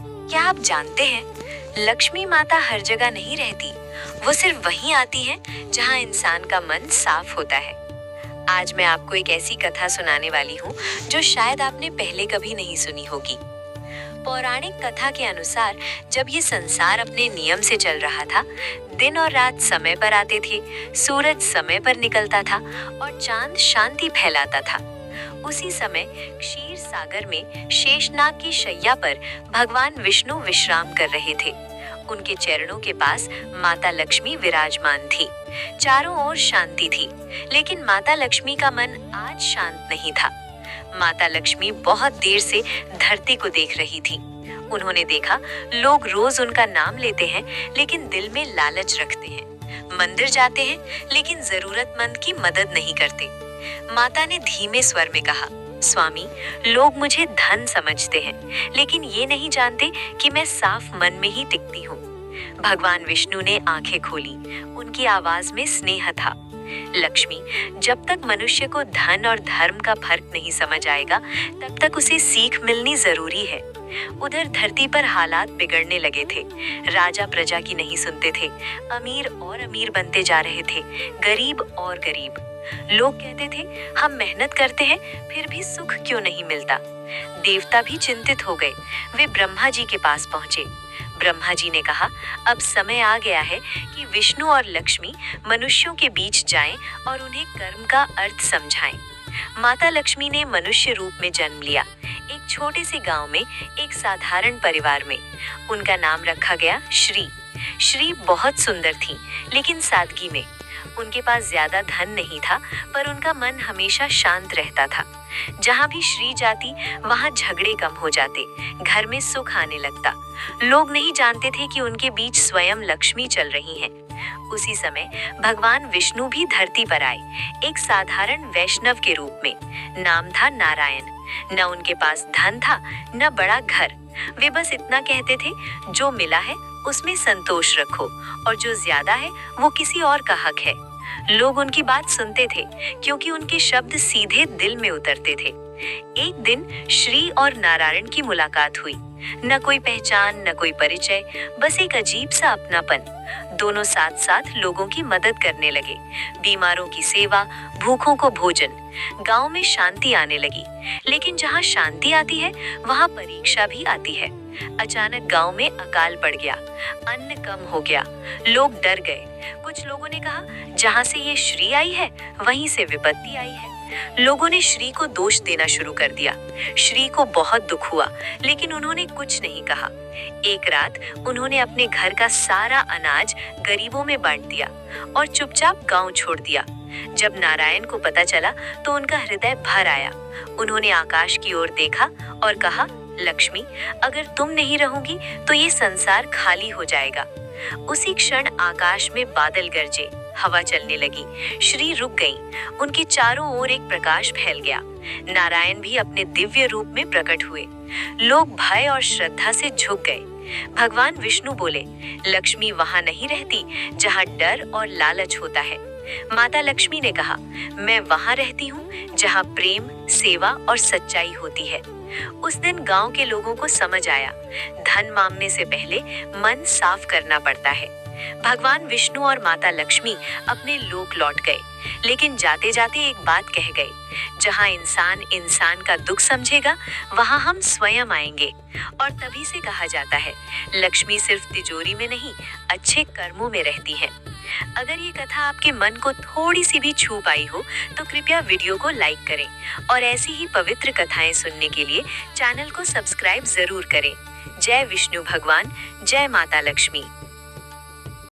क्या आप जानते हैं, लक्ष्मी माता हर जगह नहीं रहती, वो सिर्फ वहीं आती है जहां इंसान का मन साफ होता है। आज मैं आपको एक ऐसी कथा सुनाने वाली हूँ जो शायद आपने पहले कभी नहीं सुनी होगी। पौराणिक कथा के अनुसार जब ये संसार अपने नियम से चल रहा था, दिन और रात समय पर आते थे, सूरज समय पर निकलता था और चांद शांति फैलाता था। उसी समय क्षीर सागर में शेषनाग की शैया पर भगवान विष्णु विश्राम कर रहे थे। उनके चरणों के पास माता लक्ष्मी विराजमान थी। चारों ओर शांति थी, लेकिन माता लक्ष्मी का मन आज शांत नहीं था। माता लक्ष्मी बहुत देर से धरती को देख रही थी। उन्होंने देखा लोग रोज उनका नाम लेते हैं, लेकिन दिल में लालच रखते हैं। मंदिर जाते हैं, लेकिन जरूरतमंद की मदद नहीं करते। माता ने धीमे स्वर में कहा, स्वामी, लोग मुझे धन समझते हैं, लेकिन ये नहीं जानते कि मैं साफ मन में ही टिकती हूँ। भगवान विष्णु ने आंखें खोली। उनकी आवाज में स्नेह था। लक्ष्मी, जब तक मनुष्य को धन और धर्म का फर्क नहीं समझ आएगा, तब तक उसे सीख मिलनी जरूरी है। उधर धरती पर हालात बिगड़ने लगे थे। राजा प्रजा की नहीं सुनते थे। अमीर और अमीर बनते जा रहे थे, गरीब और गरीब। लोग कहते थे, हम मेहनत करते हैं, फिर भी सुख क्यों नहीं मिलता। देवता भी चिंतित हो गए। वे ब्रह्मा जी के पास पहुंचे। ब्रह्मा जी ने कहा, अब समय आ गया है कि विष्णु और लक्ष्मी मनुष्यों के बीच जाएं और उन्हें कर्म का अर्थ समझाएं। माता लक्ष्मी ने मनुष्य रूप में जन्म लिया, एक छोटे से गांव में, एक साधारण परिवार में। उनका नाम रखा गया श्री। श्री बहुत सुंदर थी, लेकिन सादगी में। उनके पास ज्यादा धन नहीं था, पर उनका मन हमेशा शांत रहता था। जहाँ भी श्री जाती, वहाँ झगड़े कम हो जाते, घर में सुख आने लगता। लोग नहीं जानते थे कि उनके बीच स्वयं लक्ष्मी चल रही हैं। उसी समय भगवान विष्णु भी धरती पर आए, एक साधारण वैष्णव के रूप में। नाम था नारायण। न उनके पास धन था, न बड़ा घर। वे बस इतना कहते थे, जो मिला है उसमें संतोष रखो, और जो ज्यादा है वो किसी और का हक है। लोग उनकी बात सुनते थे, क्योंकि उनके शब्द सीधे दिल में उतरते थे। एक दिन श्री और नारायण की मुलाकात हुई। न कोई पहचान, न कोई परिचय, बस एक अजीब सा अपनापन। दोनों साथ साथ लोगों की मदद करने लगे। बीमारों की सेवा, भूखों को भोजन। गांव में शांति आने लगी। लेकिन जहां शांति आती है, वहां परीक्षा भी आती है। अचानक गांव में अकाल पड़ गया। अन्न कम हो गया। लोग डर गए। कुछ लोगों ने कहा, जहां से ये श्री आई है, वहीं से विपत्ति आई है। लोगों ने श्री को दोष देना शुरू कर दिया। श्री को बहुत दुख हुआ, लेकिन उन्होंने कुछ नहीं कहा। एक रात उन्होंने अपने घर का सारा अनाज गरीबों में बांट दिया और चुपचाप गांव छोड़ दिया। जब नारायण को पता चला, तो उनका हृदय भर आया। उन्होंने आकाश की ओर देखा और कहा, लक्ष्मी, अगर तुम नहीं रहोगी तो ये संसार खाली हो जाएगा। उसी क्षण आकाश में बादल गरजे, हवा चलने लगी। श्री रुक गईं। उनके चारों ओर एक प्रकाश फैल गया। नारायण भी अपने दिव्य रूप में प्रकट हुए। लोग भय और श्रद्धा से झुक गए। भगवान विष्णु बोले, लक्ष्मी वहां नहीं रहती जहां डर और लालच होता है। माता लक्ष्मी ने कहा, मैं वहां रहती हूँ जहां प्रेम, सेवा और सच्चाई होती है। उस दिन गांव के लोगों को समझ आया, धन मांगने से पहले मन साफ करना पड़ता है। भगवान विष्णु और माता लक्ष्मी अपने लोक लौट गए, लेकिन जाते जाते एक बात कह गए, जहां इंसान इंसान का दुख समझेगा, वहां हम स्वयं आएंगे। और तभी से कहा जाता है, लक्ष्मी सिर्फ तिजोरी में नहीं, अच्छे कर्मों में रहती है। अगर ये कथा आपके मन को थोड़ी सी भी छू पाई हो, तो कृपया वीडियो को लाइक करें और ऐसी ही पवित्र कथाएं सुनने के लिए चैनल को सब्सक्राइब जरूर करें। जय विष्णु भगवान, जय माता लक्ष्मी।